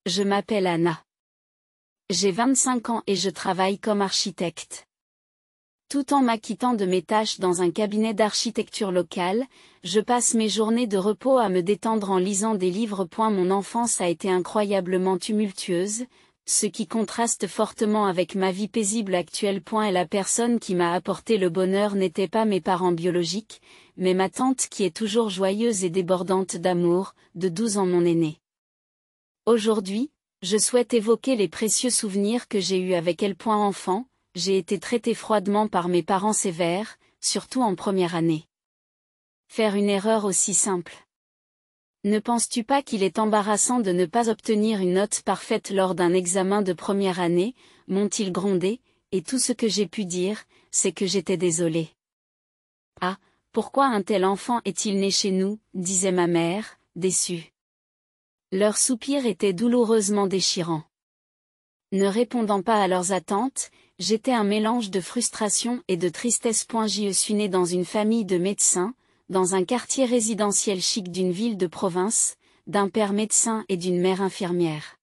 Je m'appelle Anna. J'ai 25 ans et je travaille comme architecte. Tout en m'acquittant de mes tâches dans un cabinet d'architecture locale, je passe mes journées de repos à me détendre en lisant des livres. Mon enfance a été incroyablement tumultueuse, ce qui contraste fortement avec ma vie paisible actuelle. Et la personne qui m'a apporté le bonheur n'était pas mes parents biologiques, mais ma tante qui est toujours joyeuse et débordante d'amour, de 12 ans mon aînée. Aujourd'hui, je souhaite évoquer les précieux souvenirs que j'ai eus avec elle. Enfant, j'ai été traitée froidement par mes parents sévères, surtout en première année. Faire une erreur aussi simple. Ne penses-tu pas qu'il est embarrassant de ne pas obtenir une note parfaite lors d'un examen de première année, m'ont-ils grondé, et tout ce que j'ai pu dire, c'est que j'étais désolée. Ah, pourquoi un tel enfant est-il né chez nous, disait ma mère, déçue. Leurs soupirs étaient douloureusement déchirants. Ne répondant pas à leurs attentes, j'étais un mélange de frustration et de tristesse. Je suis né dans une famille de médecins, dans un quartier résidentiel chic d'une ville de province, d'un père médecin et d'une mère infirmière.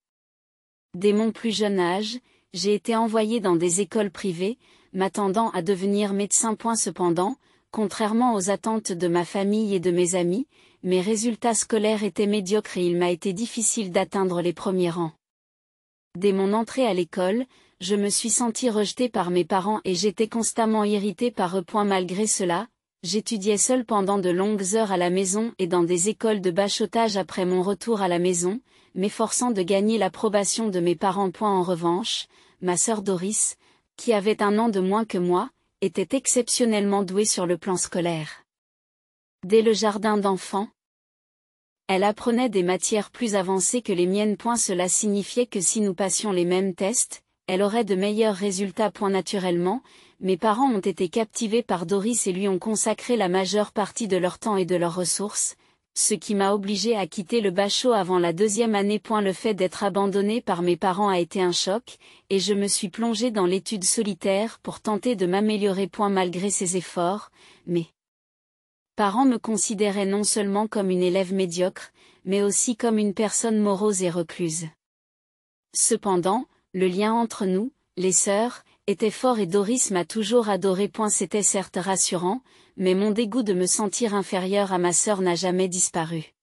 Dès mon plus jeune âge, j'ai été envoyé dans des écoles privées, m'attendant à devenir médecin. Cependant, contrairement aux attentes de ma famille et de mes amis, mes résultats scolaires étaient médiocres et il m'a été difficile d'atteindre les premiers rangs. Dès mon entrée à l'école, je me suis sentie rejetée par mes parents et j'étais constamment irritée par eux. Malgré cela, j'étudiais seule pendant de longues heures à la maison et dans des écoles de bachotage après mon retour à la maison, m'efforçant de gagner l'approbation de mes parents. En revanche, ma sœur Doris, qui avait 1 an de moins que moi, était exceptionnellement douée sur le plan scolaire. Dès le jardin d'enfants, elle apprenait des matières plus avancées que les miennes. Cela signifiait que si nous passions les mêmes tests, elle aurait de meilleurs résultats. Naturellement, mes parents ont été captivés par Doris et lui ont consacré la majeure partie de leur temps et de leurs ressources, ce qui m'a obligée à quitter le bachot avant la 2e année. Le fait d'être abandonnée par mes parents a été un choc, et je me suis plongée dans l'étude solitaire pour tenter de m'améliorer. Malgré ces efforts, mes parents me considéraient non seulement comme une élève médiocre, mais aussi comme une personne morose et recluse. Cependant, le lien entre nous, les sœurs, était fort et Doris m'a toujours adorée. C'était certes rassurant, mais mon dégoût de me sentir inférieure à ma sœur n'a jamais disparu.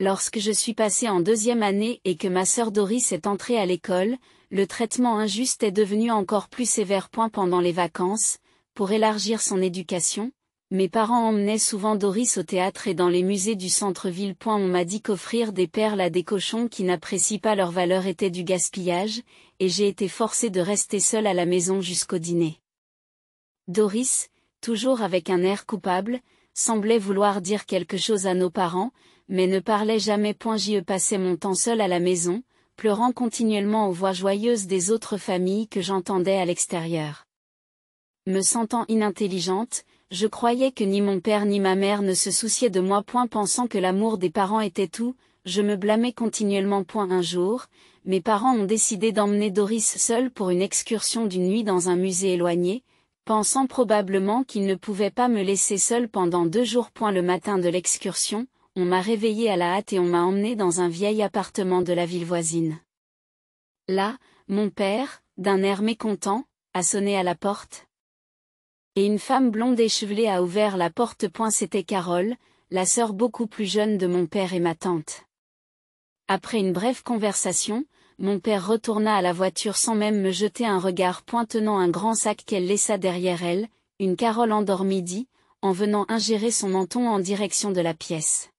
Lorsque je suis passée en 2e année et que ma sœur Doris est entrée à l'école, le traitement injuste est devenu encore plus sévère. Pendant les vacances, pour élargir son éducation, mes parents emmenaient souvent Doris au théâtre et dans les musées du centre-ville. On m'a dit qu'offrir des perles à des cochons qui n'apprécient pas leur valeur était du gaspillage, et j'ai été forcée de rester seule à la maison jusqu'au dîner. Doris, toujours avec un air coupable, semblait vouloir dire quelque chose à nos parents, mais ne parlait jamais. J'y passais mon temps seule à la maison, pleurant continuellement aux voix joyeuses des autres familles que j'entendais à l'extérieur. Me sentant inintelligente, je croyais que ni mon père ni ma mère ne se souciaient de moi. Pensant que l'amour des parents était tout, je me blâmais continuellement. Un jour, mes parents ont décidé d'emmener Doris seule pour une excursion d'une nuit dans un musée éloigné, pensant probablement qu'ils ne pouvaient pas me laisser seule pendant 2 jours. Le matin de l'excursion, on m'a réveillée à la hâte et on m'a emmenée dans un vieil appartement de la ville voisine. Là, mon père, d'un air mécontent, a sonné à la porte. Et une femme blonde échevelée a ouvert la porte. C'était Carole, la sœur beaucoup plus jeune de mon père et ma tante. Après une brève conversation, mon père retourna à la voiture sans même me jeter un regard. Tenant un grand sac qu'elle laissa derrière elle, une Carole endormie dit, en venant ingérer son menton en direction de la pièce.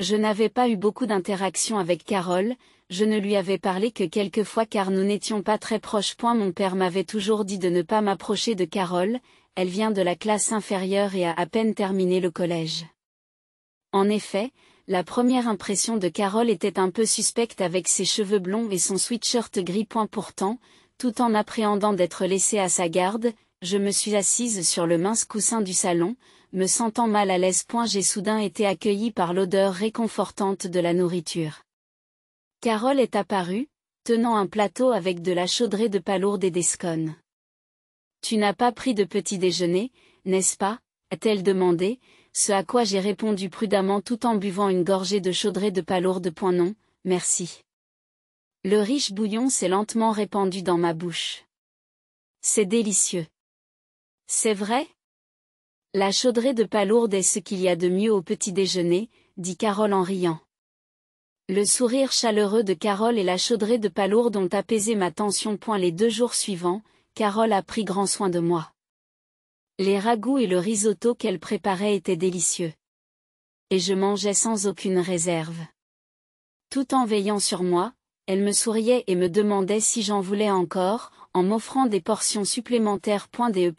Je n'avais pas eu beaucoup d'interactions avec Carole, je ne lui avais parlé que quelques fois car nous n'étions pas très proches. Mon père m'avait toujours dit de ne pas m'approcher de Carole, elle vient de la classe inférieure et a à peine terminé le collège. En effet, la première impression de Carole était un peu suspecte avec ses cheveux blonds et son sweatshirt gris. Pourtant, tout en appréhendant d'être laissée à sa garde, je me suis assise sur le mince coussin du salon, me sentant mal à l'aise. J'ai soudain été accueillie par l'odeur réconfortante de la nourriture. Carole est apparue, tenant un plateau avec de la chaudrée de palourdes et des scones. « Tu n'as pas pris de petit déjeuner, n'est-ce pas ?» a-t-elle demandé, ce à quoi j'ai répondu prudemment tout en buvant une gorgée de chaudrée de palourdes. Non, merci. Le riche bouillon s'est lentement répandu dans ma bouche. C'est délicieux. C'est vrai? La chaudrée de palourde est ce qu'il y a de mieux au petit déjeuner, dit Carole en riant. Le sourire chaleureux de Carole et la chaudrée de palourde ont apaisé ma tension. Les 2 jours suivants, Carole a pris grand soin de moi. Les ragoûts et le risotto qu'elle préparait étaient délicieux. Et je mangeais sans aucune réserve. Tout en veillant sur moi, elle me souriait et me demandait si j'en voulais encore, en m'offrant des portions supplémentaires. Des E+,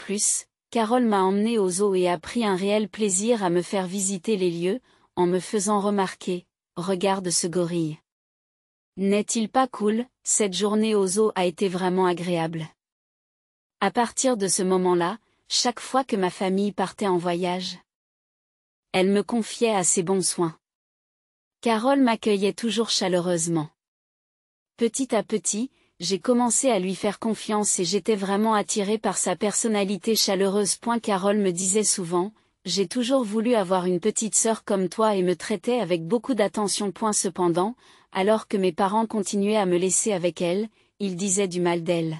Carole m'a emmené au zoo et a pris un réel plaisir à me faire visiter les lieux, en me faisant remarquer, regarde ce gorille. N'est-il pas cool? Cette journée au zoo a été vraiment agréable. À partir de ce moment-là, chaque fois que ma famille partait en voyage, elle me confiait à ses bons soins. Carole m'accueillait toujours chaleureusement. Petit à petit, j'ai commencé à lui faire confiance et j'étais vraiment attirée par sa personnalité chaleureuse. Carole me disait souvent, j'ai toujours voulu avoir une petite sœur comme toi et me traitait avec beaucoup d'attention. Cependant, alors que mes parents continuaient à me laisser avec elle, ils disaient du mal d'elle.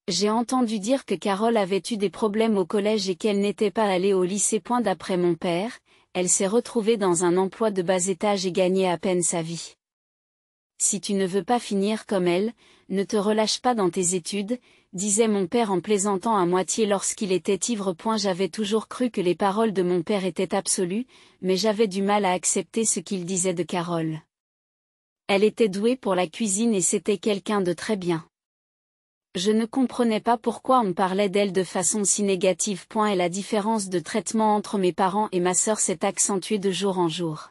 J'ai entendu dire que Carole avait eu des problèmes au collège et qu'elle n'était pas allée au lycée. D'après mon père, elle s'est retrouvée dans un emploi de bas étage et gagnait à peine sa vie. Si tu ne veux pas finir comme elle, ne te relâche pas dans tes études, disait mon père en plaisantant à moitié lorsqu'il était ivre. J'avais toujours cru que les paroles de mon père étaient absolues, mais j'avais du mal à accepter ce qu'il disait de Carole. Elle était douée pour la cuisine et c'était quelqu'un de très bien. Je ne comprenais pas pourquoi on parlait d'elle de façon si négative. Et la différence de traitement entre mes parents et ma sœur s'est accentuée de jour en jour.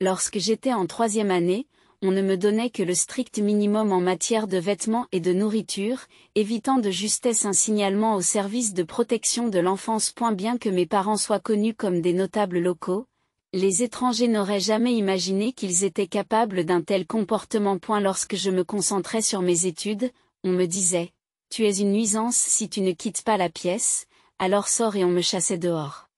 Lorsque j'étais en 3e année, on ne me donnait que le strict minimum en matière de vêtements et de nourriture, évitant de justesse un signalement au service de protection de l'enfance. Bien que mes parents soient connus comme des notables locaux, les étrangers n'auraient jamais imaginé qu'ils étaient capables d'un tel comportement. Lorsque je me concentrais sur mes études, on me disait, « Tu es une nuisance si tu ne quittes pas la pièce, alors sors » et on me chassait dehors.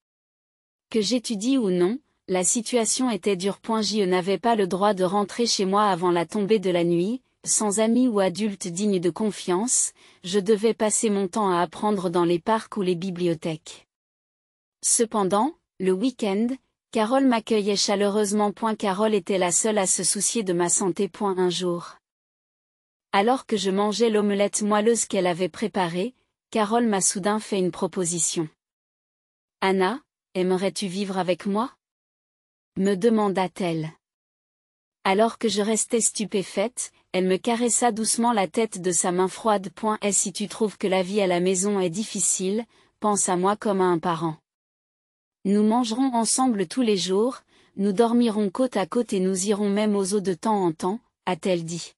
Que j'étudie ou non, la situation était dure. Je n'avais pas le droit de rentrer chez moi avant la tombée de la nuit, sans amis ou adultes dignes de confiance, je devais passer mon temps à apprendre dans les parcs ou les bibliothèques. Cependant, le week-end, Carole m'accueillait chaleureusement. Carole était la seule à se soucier de ma santé. Un jour, alors que je mangeais l'omelette moelleuse qu'elle avait préparée, Carole m'a soudain fait une proposition. « Anna, aimerais-tu vivre avec moi ?» me demanda-t-elle. Alors que je restais stupéfaite, elle me caressa doucement la tête de sa main froide. Et si tu trouves que la vie à la maison est difficile, pense à moi comme à un parent. Nous mangerons ensemble tous les jours, nous dormirons côte à côte et nous irons même aux eaux de temps en temps, a-t-elle dit.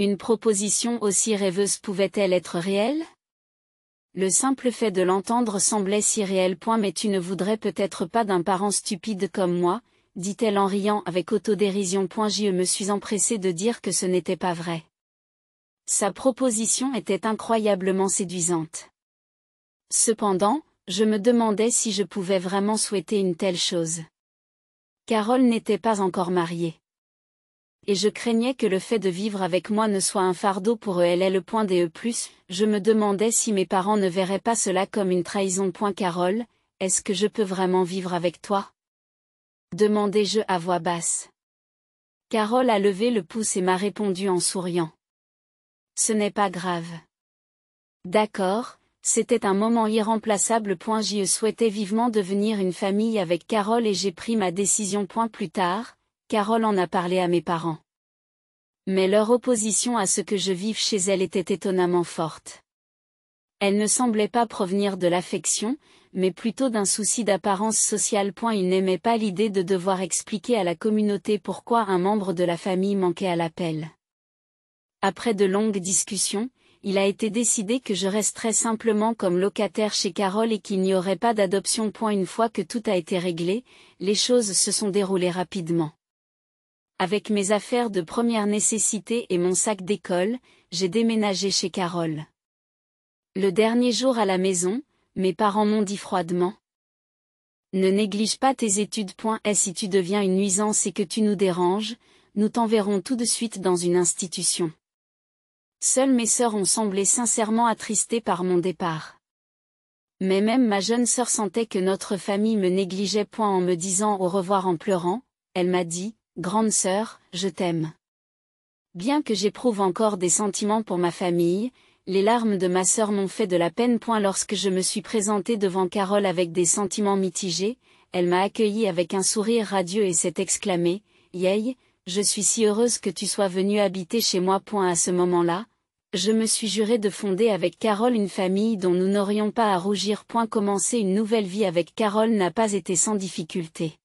Une proposition aussi rêveuse pouvait-elle être réelle? Le simple fait de l'entendre semblait si réel. Mais tu ne voudrais peut-être pas d'un parent stupide comme moi, dit-elle en riant avec autodérision. Je me suis empressée de dire que ce n'était pas vrai. Sa proposition était incroyablement séduisante. Cependant, je me demandais si je pouvais vraiment souhaiter une telle chose. Carole n'était pas encore mariée. Et je craignais que le fait de vivre avec moi ne soit un fardeau pour eux. Elle est le point des E+, je me demandais si mes parents ne verraient pas cela comme une trahison. Carole, est-ce que je peux vraiment vivre avec toi? Demandai-je à voix basse. Carole a levé le pouce et m'a répondu en souriant. Ce n'est pas grave. D'accord, c'était un moment irremplaçable. Je souhaitais vivement devenir une famille avec Carole et j'ai pris ma décision. Plus tard, Carole en a parlé à mes parents. Mais leur opposition à ce que je vive chez elle était étonnamment forte. Elle ne semblait pas provenir de l'affection, mais plutôt d'un souci d'apparence sociale. Ils n'aimaient pas l'idée de devoir expliquer à la communauté pourquoi un membre de la famille manquait à l'appel. Après de longues discussions, il a été décidé que je resterais simplement comme locataire chez Carole et qu'il n'y aurait pas d'adoption. Une fois que tout a été réglé, les choses se sont déroulées rapidement. Avec mes affaires de première nécessité et mon sac d'école, j'ai déménagé chez Carole. Le dernier jour à la maison, mes parents m'ont dit froidement. Ne néglige pas tes études. Et si tu deviens une nuisance et que tu nous déranges, nous t'enverrons tout de suite dans une institution. Seules mes sœurs ont semblé sincèrement attristées par mon départ. Mais même ma jeune sœur sentait que notre famille me négligeait point en me disant au revoir en pleurant. Elle m'a dit, « Grande sœur, je t'aime. » Bien que j'éprouve encore des sentiments pour ma famille, les larmes de ma sœur m'ont fait de la peine. Lorsque je me suis présentée devant Carole avec des sentiments mitigés, elle m'a accueillie avec un sourire radieux et s'est exclamée, « Yey, je suis si heureuse que tu sois venue habiter chez moi. » À ce moment-là, je me suis juré de fonder avec Carole une famille dont nous n'aurions pas à rougir. Commencer une nouvelle vie avec Carole n'a pas été sans difficulté.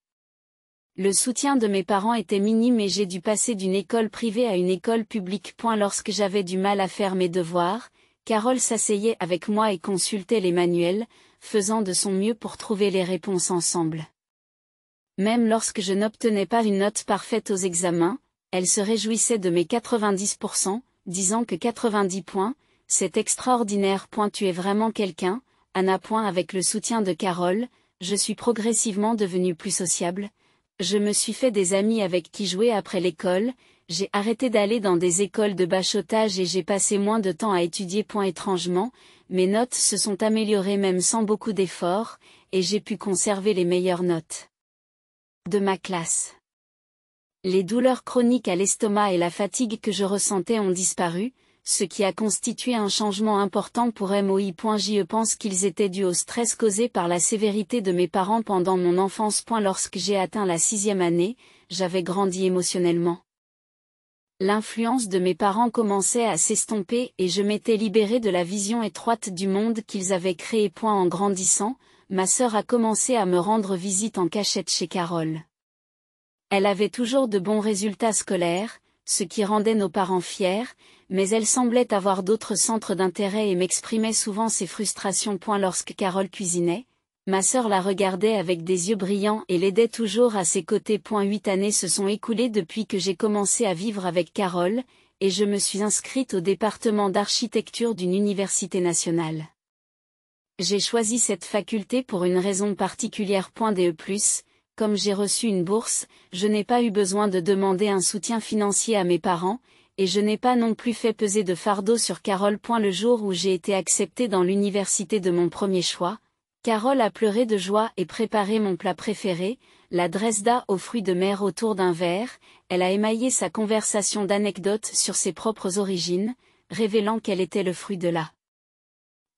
Le soutien de mes parents était minime et j'ai dû passer d'une école privée à une école publique. Lorsque j'avais du mal à faire mes devoirs, Carole s'asseyait avec moi et consultait les manuels, faisant de son mieux pour trouver les réponses ensemble. Même lorsque je n'obtenais pas une note parfaite aux examens, elle se réjouissait de mes 90%, disant que 90 points, c'est extraordinaire. Tu es vraiment quelqu'un, Anna. Avec le soutien de Carole, je suis progressivement devenue plus sociable. Je me suis fait des amis avec qui jouer après l'école, j'ai arrêté d'aller dans des écoles de bachotage et j'ai passé moins de temps à étudier. Étrangement, mes notes se sont améliorées même sans beaucoup d'efforts, et j'ai pu conserver les meilleures notes de ma classe. Les douleurs chroniques à l'estomac et la fatigue que je ressentais ont disparu, ce qui a constitué un changement important pour moi. Je pense qu'ils étaient dus au stress causé par la sévérité de mes parents pendant mon enfance. Lorsque j'ai atteint la 6e année, j'avais grandi émotionnellement. L'influence de mes parents commençait à s'estomper et je m'étais libérée de la vision étroite du monde qu'ils avaient créé. En grandissant, ma sœur a commencé à me rendre visite en cachette chez Carole. Elle avait toujours de bons résultats scolaires, ce qui rendait nos parents fiers, mais elle semblait avoir d'autres centres d'intérêt et m'exprimait souvent ses frustrations. Lorsque Carole cuisinait, ma sœur la regardait avec des yeux brillants et l'aidait toujours à ses côtés. 8 années se sont écoulées depuis que j'ai commencé à vivre avec Carole, et je me suis inscrite au département d'architecture d'une université nationale. J'ai choisi cette faculté pour une raison particulière. Comme j'ai reçu une bourse, je n'ai pas eu besoin de demander un soutien financier à mes parents, et je n'ai pas non plus fait peser de fardeau sur Carole. Le jour où j'ai été acceptée dans l'université de mon premier choix, Carole a pleuré de joie et préparé mon plat préféré, la Dresda aux fruits de mer autour d'un verre. Elle a émaillé sa conversation d'anecdotes sur ses propres origines, révélant qu'elle était le fruit de la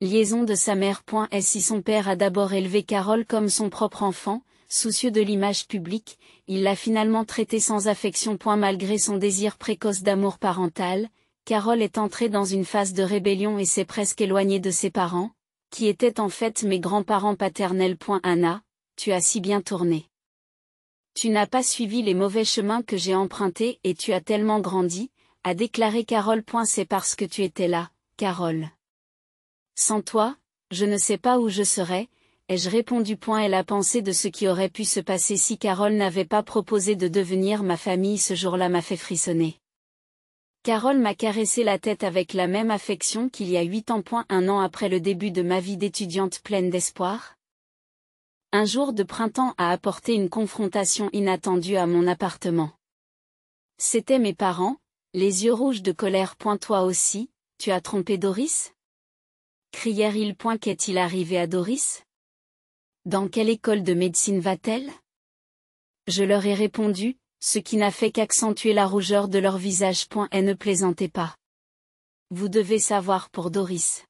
liaison de sa mère. Si son père a d'abord élevé Carole comme son propre enfant, soucieux de l'image publique, il l'a finalement traitée sans affection. Malgré son désir précoce d'amour parental, Carole est entrée dans une phase de rébellion et s'est presque éloignée de ses parents, qui étaient en fait mes grands-parents paternels. Anna, tu as si bien tourné. Tu n'as pas suivi les mauvais chemins que j'ai empruntés et tu as tellement grandi, a déclaré Carole. C'est parce que tu étais là, Carole. Sans toi, je ne sais pas où je serais, ai-je répondu. Elle a pensé de ce qui aurait pu se passer si Carole n'avait pas proposé de devenir ma famille. Ce jour-là m'a fait frissonner. Carole m'a caressé la tête avec la même affection qu'il y a 8 ans. Un an après le début de ma vie d'étudiante pleine d'espoir. Un jour de printemps a apporté une confrontation inattendue à mon appartement. C'étaient mes parents, les yeux rouges de colère. Toi aussi, tu as trompé Doris ? Crièrent-ils. Qu'est-il arrivé à Doris ? Dans quelle école de médecine va-t-elle ? Je leur ai répondu, ce qui n'a fait qu'accentuer la rougeur de leur visage. Et ne plaisantez pas. Vous devez savoir pour Doris.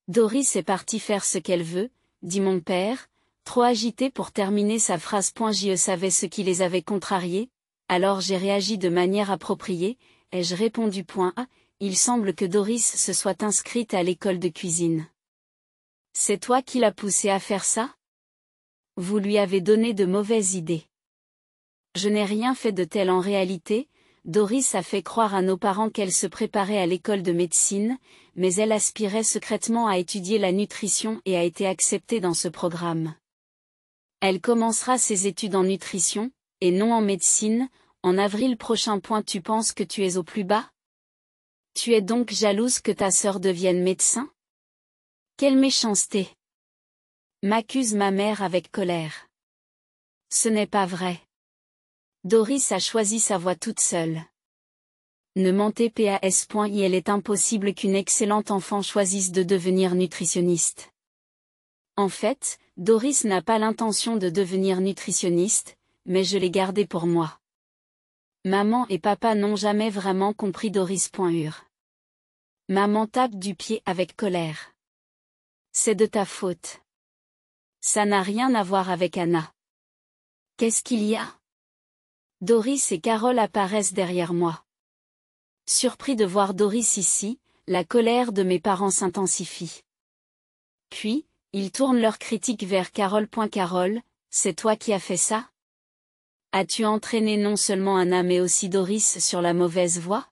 Doris est partie faire ce qu'elle veut, dit mon père, trop agité pour terminer sa phrase. Je savais ce qui les avait contrariés, alors j'ai réagi de manière appropriée, ai-je répondu. Il semble que Doris se soit inscrite à l'école de cuisine. C'est toi qui l'as poussée à faire ça ? Vous lui avez donné de mauvaises idées. Je n'ai rien fait de tel en réalité. Doris a fait croire à nos parents qu'elle se préparait à l'école de médecine, mais elle aspirait secrètement à étudier la nutrition et a été acceptée dans ce programme. Elle commencera ses études en nutrition, et non en médecine, en avril prochain. Tu penses que tu es au plus bas ? Tu es donc jalouse que ta sœur devienne médecin ? Quelle méchanceté ! M'accuse ma mère avec colère. Ce n'est pas vrai. Doris a choisi sa voie toute seule. Ne mentez pas. Il est impossible qu'une excellente enfant choisisse de devenir nutritionniste. En fait, Doris n'a pas l'intention de devenir nutritionniste, mais je l'ai gardé pour moi. Maman et papa n'ont jamais vraiment compris Doris. Maman tape du pied avec colère. C'est de ta faute. Ça n'a rien à voir avec Anna. Qu'est-ce qu'il y a? Doris et Carole apparaissent derrière moi. Surpris de voir Doris ici, la colère de mes parents s'intensifie. Puis, ils tournent leur critique vers Carole. Carole, c'est toi qui as fait ça? As-tu entraîné non seulement Anna mais aussi Doris sur la mauvaise voie?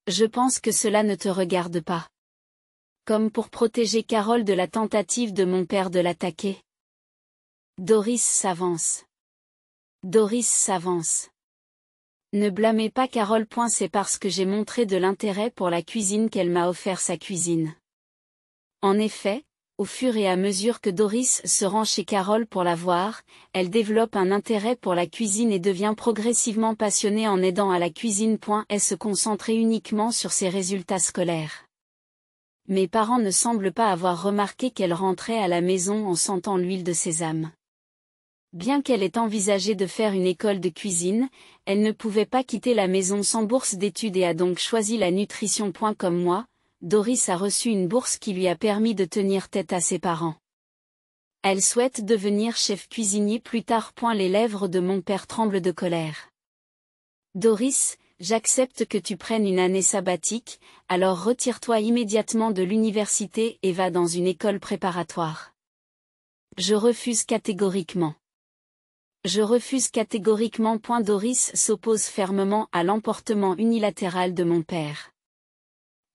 Je pense que cela ne te regarde pas. Comme pour protéger Carole de la tentative de mon père de l'attaquer. Doris s'avance. Doris s'avance. Ne blâmez pas Carole. C'est parce que j'ai montré de l'intérêt pour la cuisine qu'elle m'a offert sa cuisine. En effet, au fur et à mesure que Doris se rend chez Carole pour la voir, elle développe un intérêt pour la cuisine et devient progressivement passionnée en aidant à la cuisine. Elle se concentrait uniquement sur ses résultats scolaires. Mes parents ne semblent pas avoir remarqué qu'elle rentrait à la maison en sentant l'huile de sésame. Bien qu'elle ait envisagé de faire une école de cuisine, elle ne pouvait pas quitter la maison sans bourse d'études et a donc choisi la nutrition. Comme moi, Doris a reçu une bourse qui lui a permis de tenir tête à ses parents. Elle souhaite devenir chef cuisinier plus tard. Les lèvres de mon père tremblent de colère. Doris, j'accepte que tu prennes une année sabbatique, alors retire-toi immédiatement de l'université et va dans une école préparatoire. Je refuse catégoriquement. Je refuse catégoriquement. Doris s'oppose fermement à l'emportement unilatéral de mon père.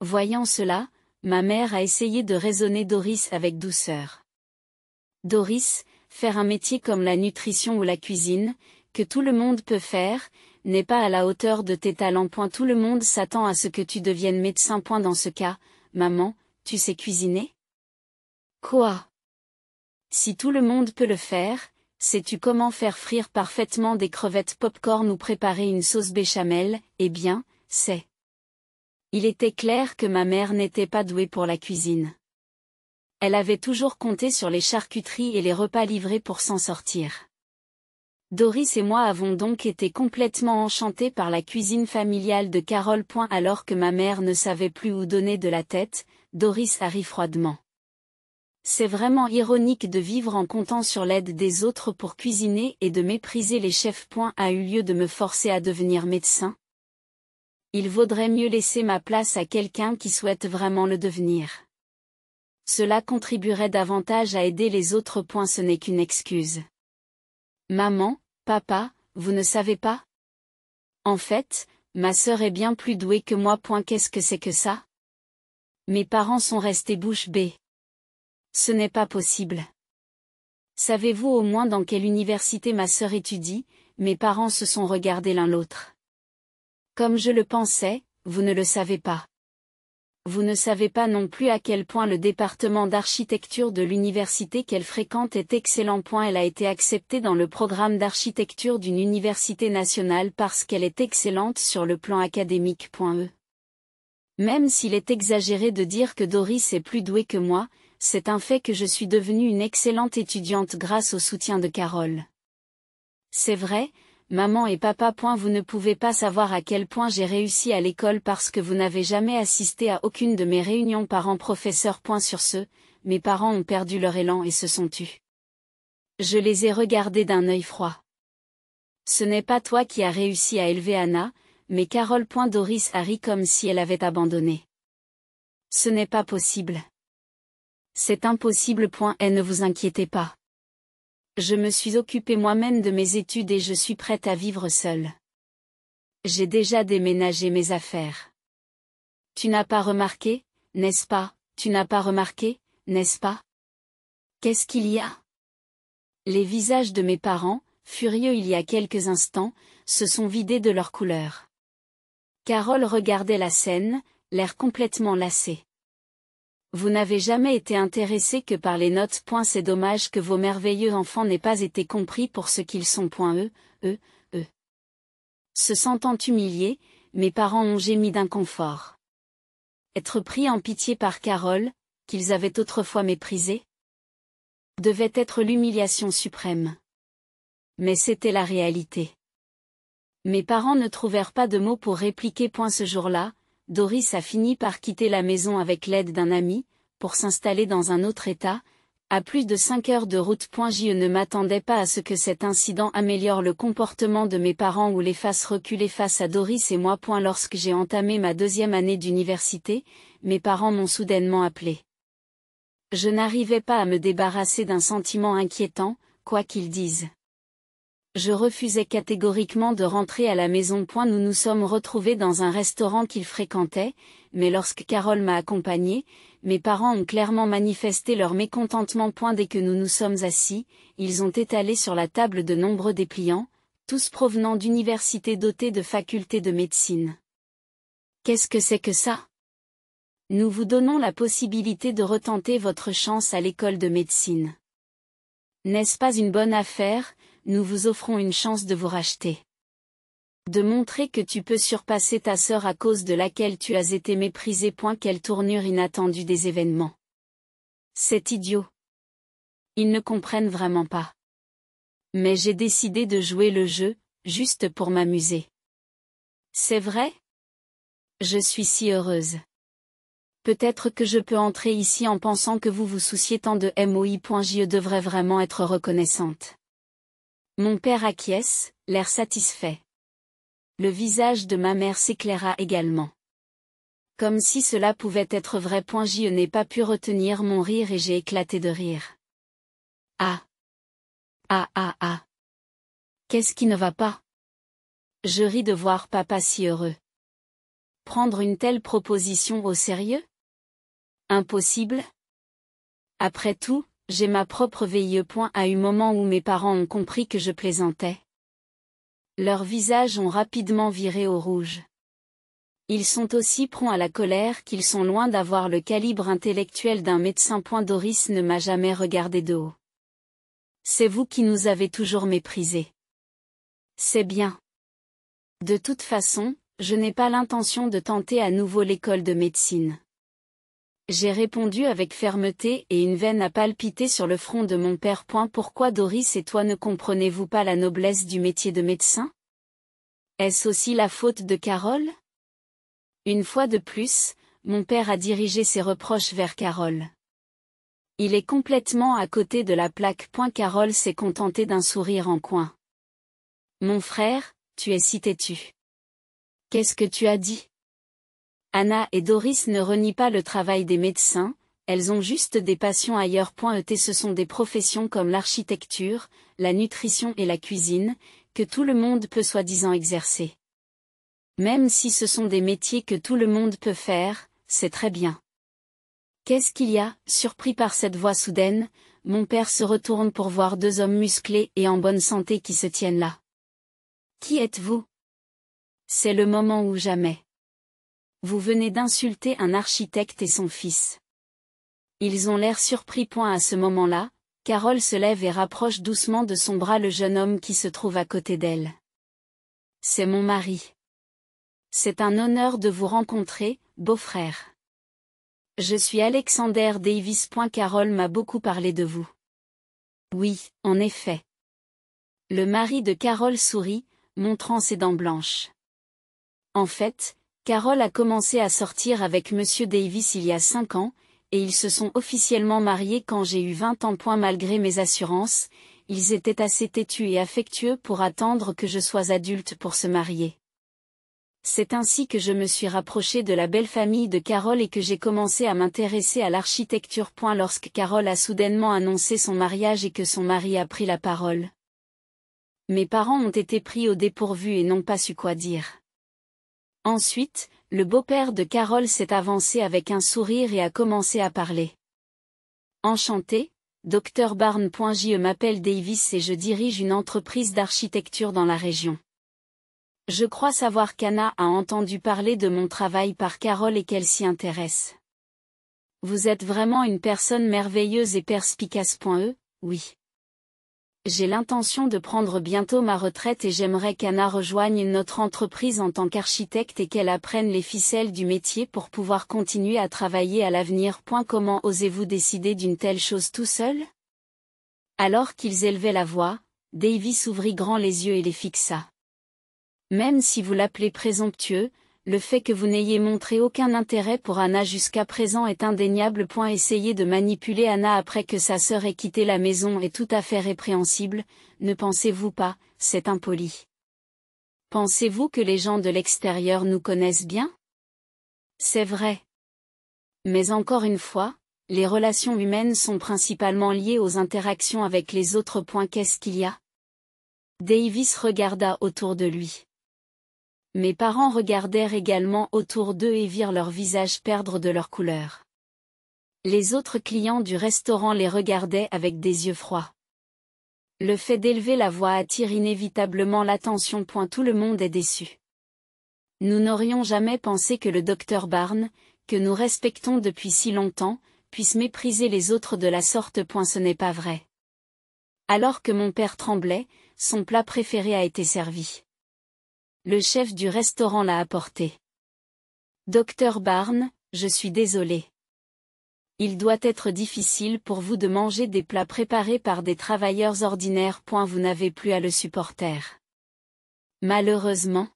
Voyant cela, ma mère a essayé de raisonner Doris avec douceur. Doris, faire un métier comme la nutrition ou la cuisine, que tout le monde peut faire, n'est pas à la hauteur de tes talents. Tout le monde s'attend à ce que tu deviennes médecin. Dans ce cas, maman, tu sais cuisiner? Quoi? Si tout le monde peut le faire, sais-tu comment faire frire parfaitement des crevettes pop-corn ou préparer une sauce béchamel? Eh bien, c'est. Il était clair que ma mère n'était pas douée pour la cuisine. Elle avait toujours compté sur les charcuteries et les repas livrés pour s'en sortir. Doris et moi avons donc été complètement enchantés par la cuisine familiale de Carole. Alors que ma mère ne savait plus où donner de la tête, Doris a ri froidement. C'est vraiment ironique de vivre en comptant sur l'aide des autres pour cuisiner et de mépriser les chefs. A eu lieu de me forcer à devenir médecin. Il vaudrait mieux laisser ma place à quelqu'un qui souhaite vraiment le devenir. Cela contribuerait davantage à aider les autres. Ce n'est qu'une excuse. Maman, papa, vous ne savez pas? En fait, ma sœur est bien plus douée que moi. Qu'est-ce que c'est que ça? Mes parents sont restés bouche bée. Ce n'est pas possible. Savez-vous au moins dans quelle université ma sœur étudie? Mes parents se sont regardés l'un l'autre. Comme je le pensais, vous ne le savez pas. Vous ne savez pas non plus à quel point le département d'architecture de l'université qu'elle fréquente est excellent. Elle a été acceptée dans le programme d'architecture d'une université nationale parce qu'elle est excellente sur le plan académique. Même s'il est exagéré de dire que Doris est plus douée que moi, c'est un fait que je suis devenue une excellente étudiante grâce au soutien de Carole. C'est vrai, maman et papa. Vous ne pouvez pas savoir à quel point j'ai réussi à l'école parce que vous n'avez jamais assisté à aucune de mes réunions parents-professeurs. Sur ce, mes parents ont perdu leur élan et se sont tus. Je les ai regardés d'un œil froid. Ce n'est pas toi qui as réussi à élever Anna, mais Carole. Doris a ri comme si elle avait abandonné. Ce n'est pas possible. C'est impossible. Et ne vous inquiétez pas. Je me suis occupée moi-même de mes études et je suis prête à vivre seule. J'ai déjà déménagé mes affaires. Tu n'as pas remarqué, n'est-ce pas? Tu n'as pas remarqué, n'est-ce pas? Qu'est-ce qu'il y a? Les visages de mes parents, furieux il y a quelques instants, se sont vidés de leur couleur. Carole regardait la scène, l'air complètement lassée. Vous n'avez jamais été intéressé que par les notes. C'est dommage que vos merveilleux enfants n'aient pas été compris pour ce qu'ils sont. Eux, Se sentant humiliés, mes parents ont gémi d'inconfort. Être pris en pitié par Carole, qu'ils avaient autrefois méprisée, devait être l'humiliation suprême. Mais c'était la réalité. Mes parents ne trouvèrent pas de mots pour répliquer. Ce jour-là, Doris a fini par quitter la maison avec l'aide d'un ami, pour s'installer dans un autre état, à plus de 5 heures de route. Je ne m'attendais pas à ce que cet incident améliore le comportement de mes parents ou les fasse reculer face à Doris et moi. Lorsque j'ai entamé ma 2e année d'université, mes parents m'ont soudainement appelé. Je n'arrivais pas à me débarrasser d'un sentiment inquiétant, quoi qu'ils disent. Je refusais catégoriquement de rentrer à la maison. Nous nous sommes retrouvés dans un restaurant qu'ils fréquentaient, mais lorsque Carole m'a accompagnée, mes parents ont clairement manifesté leur mécontentement. Dès que nous nous sommes assis, ils ont étalé sur la table de nombreux dépliants, tous provenant d'universités dotées de facultés de médecine. Qu'est-ce que c'est que ça? Nous vous donnons la possibilité de retenter votre chance à l'école de médecine. N'est-ce pas une bonne affaire? Nous vous offrons une chance de vous racheter. De montrer que tu peux surpasser ta sœur à cause de laquelle tu as été méprisé. Quelle tournure inattendue des événements. C'est idiot. Ils ne comprennent vraiment pas. Mais j'ai décidé de jouer le jeu, juste pour m'amuser. C'est vrai? Je suis si heureuse. Peut-être que je peux entrer ici en pensant que vous vous souciez tant de moi. Je devrais vraiment être reconnaissante. Mon père acquiesce, l'air satisfait. Le visage de ma mère s'éclaira également. Comme si cela pouvait être vrai. Je n'ai pas pu retenir mon rire et j'ai éclaté de rire. Ah! Ah ah ah! Qu'est-ce qui ne va pas? Je ris de voir papa si heureux. Prendre une telle proposition au sérieux? Impossible? Après tout, j'ai ma propre vie. À un moment où mes parents ont compris que je plaisantais. Leurs visages ont rapidement viré au rouge. Ils sont aussi prompts à la colère qu'ils sont loin d'avoir le calibre intellectuel d'un médecin. Doris ne m'a jamais regardé de haut. C'est vous qui nous avez toujours méprisés. C'est bien. De toute façon, je n'ai pas l'intention de tenter à nouveau l'école de médecine. J'ai répondu avec fermeté et une veine a palpité sur le front de mon père. Pourquoi Doris et toi ne comprenez-vous pas la noblesse du métier de médecin? Est-ce aussi la faute de Carole? Une fois de plus, mon père a dirigé ses reproches vers Carole. Il est complètement à côté de la plaque. Carole s'est contentée d'un sourire en coin. Mon frère, tu es si têtu. Qu'est-ce que tu as dit? Anna et Doris ne renient pas le travail des médecins, elles ont juste des passions ailleurs. Ce sont des professions comme l'architecture, la nutrition et la cuisine, que tout le monde peut soi-disant exercer. Même si ce sont des métiers que tout le monde peut faire, c'est très bien. Qu'est-ce qu'il y a? Surpris par cette voix soudaine, mon père se retourne pour voir 2 hommes musclés et en bonne santé qui se tiennent là. Qui êtes-vous? C'est le moment ou jamais. Vous venez d'insulter un architecte et son fils. Ils ont l'air surpris. À ce moment-là, Carole se lève et rapproche doucement de son bras le jeune homme qui se trouve à côté d'elle. C'est mon mari. C'est un honneur de vous rencontrer, beau-frère. Je suis Alexander Davis. Carole m'a beaucoup parlé de vous. Oui, en effet. Le mari de Carole sourit, montrant ses dents blanches. En fait, Carole a commencé à sortir avec Monsieur Davis il y a 5 ans, et ils se sont officiellement mariés quand j'ai eu 20 ans. Malgré mes assurances, ils étaient assez têtus et affectueux pour attendre que je sois adulte pour se marier. C'est ainsi que je me suis rapprochée de la belle famille de Carole et que j'ai commencé à m'intéresser à l'architecture. Lorsque Carole a soudainement annoncé son mariage et que son mari a pris la parole. Mes parents ont été pris au dépourvu et n'ont pas su quoi dire. Ensuite, le beau-père de Carole s'est avancé avec un sourire et a commencé à parler. Enchanté, Dr Barnes. Je m'appelle Davis et je dirige une entreprise d'architecture dans la région. Je crois savoir qu'Anna a entendu parler de mon travail par Carole et qu'elle s'y intéresse. Vous êtes vraiment une personne merveilleuse et perspicace. Oui. J'ai l'intention de prendre bientôt ma retraite et j'aimerais qu'Anna rejoigne notre entreprise en tant qu'architecte et qu'elle apprenne les ficelles du métier pour pouvoir continuer à travailler à l'avenir. Comment osez-vous décider d'une telle chose tout seul? Alors qu'ils élevaient la voix, Davis ouvrit grand les yeux et les fixa. Même si vous l'appelez présomptueux, le fait que vous n'ayez montré aucun intérêt pour Anna jusqu'à présent est indéniable. Essayer de manipuler Anna après que sa sœur ait quitté la maison est tout à fait répréhensible, ne pensez-vous pas, c'est impoli. Pensez-vous que les gens de l'extérieur nous connaissent bien? C'est vrai. Mais encore une fois, les relations humaines sont principalement liées aux interactions avec les autres. Qu'est-ce qu'il y a? Davis regarda autour de lui. Mes parents regardèrent également autour d'eux et virent leurs visages perdre de leur couleur. Les autres clients du restaurant les regardaient avec des yeux froids. Le fait d'élever la voix attire inévitablement l'attention. Tout le monde est déçu. Nous n'aurions jamais pensé que le docteur Barnes, que nous respectons depuis si longtemps, puisse mépriser les autres de la sorte. Ce n'est pas vrai. Alors que mon père tremblait, son plat préféré a été servi. Le chef du restaurant l'a apporté. Docteur Barnes, je suis désolé. Il doit être difficile pour vous de manger des plats préparés par des travailleurs ordinaires. Vous n'avez plus à le supporter. Malheureusement.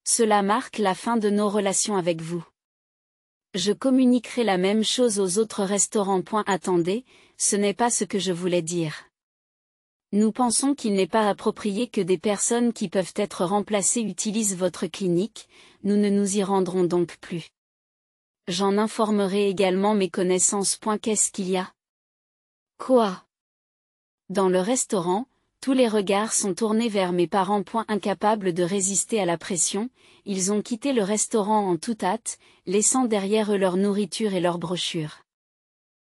Cela marque la fin de nos relations avec vous. Je communiquerai la même chose aux autres restaurants. Attendez, ce n'est pas ce que je voulais dire. Nous pensons qu'il n'est pas approprié que des personnes qui peuvent être remplacées utilisent votre clinique, nous ne nous y rendrons donc plus. J'en informerai également mes connaissances. Qu'est-ce qu'il y a? Quoi? Dans le restaurant, tous les regards sont tournés vers mes parents. Incapables de résister à la pression, ils ont quitté le restaurant en toute hâte, laissant derrière eux leur nourriture et leurs brochures.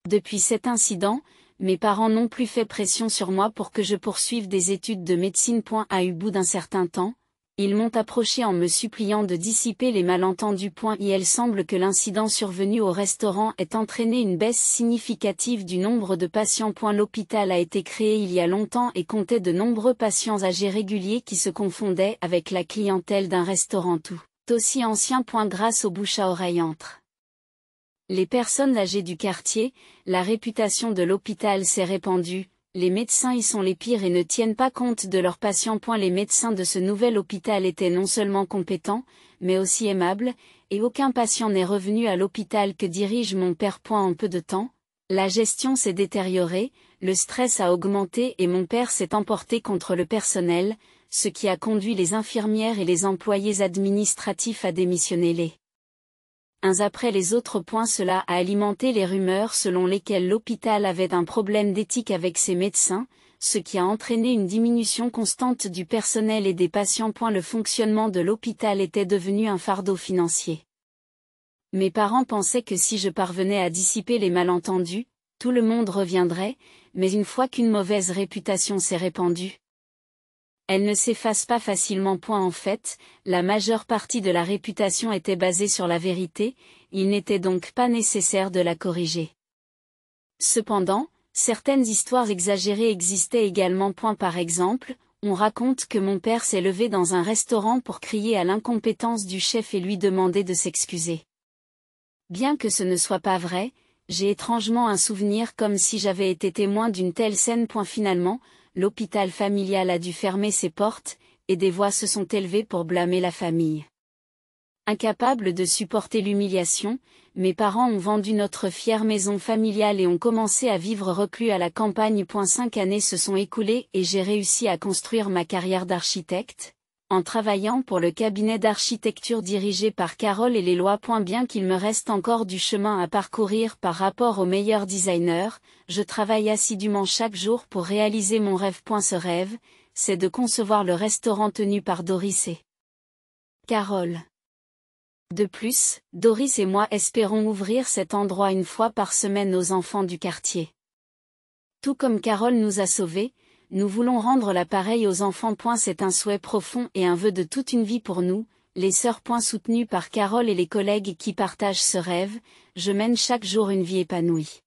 Depuis cet incident, mes parents n'ont plus fait pression sur moi pour que je poursuive des études de médecine. Au bout d'un certain temps, ils m'ont approché en me suppliant de dissiper les malentendus. Il semble que l'incident survenu au restaurant ait entraîné une baisse significative du nombre de patients. L'hôpital a été créé il y a longtemps et comptait de nombreux patients âgés réguliers qui se confondaient avec la clientèle d'un restaurant tout aussi ancien. Grâce au bouche à oreille entre les personnes âgées du quartier, la réputation de l'hôpital s'est répandue, les médecins y sont les pires et ne tiennent pas compte de leurs patients. Les médecins de ce nouvel hôpital étaient non seulement compétents, mais aussi aimables, et aucun patient n'est revenu à l'hôpital que dirige mon père. En peu de temps, la gestion s'est détériorée, le stress a augmenté et mon père s'est emporté contre le personnel, ce qui a conduit les infirmières et les employés administratifs à démissionner les uns après les autres. Cela a alimenté les rumeurs selon lesquelles l'hôpital avait un problème d'éthique avec ses médecins, ce qui a entraîné une diminution constante du personnel et des patients. Le fonctionnement de l'hôpital était devenu un fardeau financier. Mes parents pensaient que si je parvenais à dissiper les malentendus, tout le monde reviendrait, mais une fois qu'une mauvaise réputation s'est répandue, elle ne s'efface pas facilement. En fait, la majeure partie de la réputation était basée sur la vérité, il n'était donc pas nécessaire de la corriger. Cependant, certaines histoires exagérées existaient également. Par exemple, on raconte que mon père s'est levé dans un restaurant pour crier à l'incompétence du chef et lui demander de s'excuser. Bien que ce ne soit pas vrai, j'ai étrangement un souvenir comme si j'avais été témoin d'une telle scène. Finalement, l'hôpital familial a dû fermer ses portes, et des voix se sont élevées pour blâmer la famille. Incapables de supporter l'humiliation, mes parents ont vendu notre fière maison familiale et ont commencé à vivre reclus à la campagne. 5 années se sont écoulées et j'ai réussi à construire ma carrière d'architecte, en travaillant pour le cabinet d'architecture dirigé par Carole et les lois. Bien qu'il me reste encore du chemin à parcourir par rapport aux meilleurs designers, je travaille assidûment chaque jour pour réaliser mon rêve. Ce rêve, c'est de concevoir le restaurant tenu par Doris et Carole. De plus, Doris et moi espérons ouvrir cet endroit une fois par semaine aux enfants du quartier. Tout comme Carole nous a sauvés, nous voulons rendre l'appareil aux enfants. C'est un souhait profond et un vœu de toute une vie pour nous, les sœurs. Soutenues par Carole et les collègues qui partagent ce rêve, je mène chaque jour une vie épanouie.